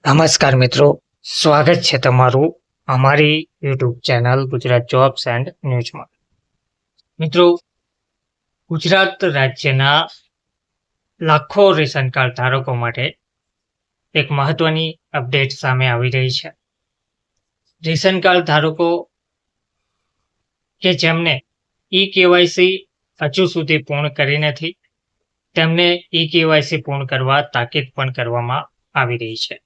નમસ્કાર મિત્રો, સ્વાગત છે તમારું અમારી YouTube channel Gujarat jobs and ન્યૂઝમાં. મિત્રો, ગુજરાત રાજ્યના લાખો રેશન કાર્ડ ધારકો માટે એક મહત્વની અપડેટ સામે આવી રહી છે. રેશન કાર્ડ ધારકો કે જેમને ઈ-કેવાયસી હજુ સુધી પૂર્ણ કરી નથી, તેમને ઈ-કેવાયસી પૂર્ણ કરવા તાકીદ પણ કરવામાં આવી રહી છે.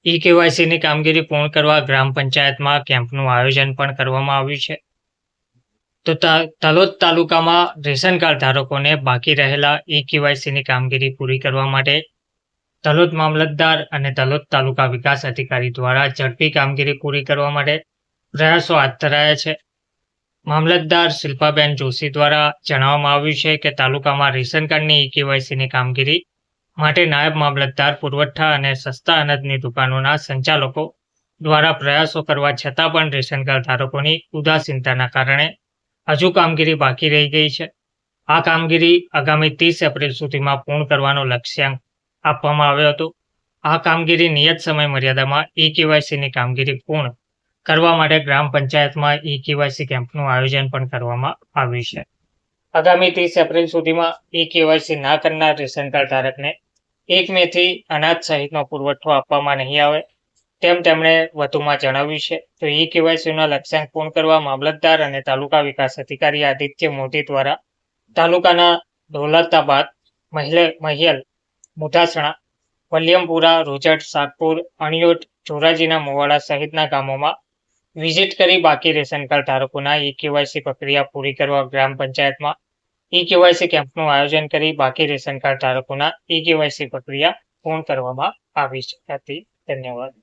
ઈ-કેવાયસીની કામગીરી પૂર્ણ કરવા ગ્રામ પંચાયતમાં કેમ્પનું આયોજન પણ કરવામાં આવ્યું છે. તો તલોદ તાલુકામાં રેશન કાર્ડ ધારકોને બાકી રહેલા ઈ-કેવાયસીની કામગીરી પૂરી કરવા માટે તલોદ મામલતદાર અને તલોદ તાલુકા વિકાસ અધિકારી દ્વારા ઝડપી કામગીરી પૂરી કરવા માટે પ્રયાસો હાથ ધરાયા છે. મામલતદાર શિલ્પાબેન જોશી દ્વારા જણાવવામાં આવ્યું છે કે તાલુકામાં રેશન કાર્ડની ઈ-કેવાયસીની કામગીરી માટે નાયબ મામલતદાર, પુરવઠા અને સસ્તા અનાજની દુકાનોના સંચાલકો દ્વારા પ્રયાસો કરવા છતાં પણ રેશન કાર્ડ ધારકોની ઉદાસીનતાના કારણે હજુ કામગીરી બાકી રહી ગઈ છે. આ કામગીરી આગામી 30 એપ્રિલ સુધીમાં પૂર્ણ કરવાનો લક્ષ્યાંક આપવામાં આવ્યો હતો. આ કામગીરી નિયત સમય મર્યાદામાં ઈ-કેવાયસીની કામગીરી પૂર્ણ કરવા માટે ગ્રામ પંચાયતમાં ઈ-કેવાયસી કેમ્પનું આયોજન પણ કરવામાં આવ્યું છે. આગામી 30 એપ્રિલ સુધીમાં ઈ-કેવાયસી ના કરનાર રેશન કાર્ડ ધારકને 1 મેથી અનાજ સહિતનો પુરવઠો આપવામાં નહીં આવે તેમ તેમણે વધુમાં જણાવ્યું છે. તો ઈ-કેવાયસીનો લક્ષ્યાંક પૂર્ણ કરવા મામલતદાર અને તાલુકા વિકાસ અધિકારી આદિત્ય મોદી દ્વારા તાલુકાના દૌલતાબાદ, મહિયલ, મુઢાસણા, વલિયમપુરા, રોજટ, સાગપુર, અણિયોટ, ચોરાજીના મોવાડા સહિતના ગામોમાં વિઝિટ કરી બાકી રેશન કાર્ડ ધારકોના ઈ-કેવાયસી પ્રક્રિયા પૂરી કરવા ગ્રામ પંચાયતમાં ઈ-કેવાયસી કેમ્પનું આયોજન કરી બાકી રેશન કાર્ડ ધારકોના ઈ-કેવાયસી પ્રક્રિયા પૂર્ણ કરવામાં આવી હતી. ધન્યવાદ.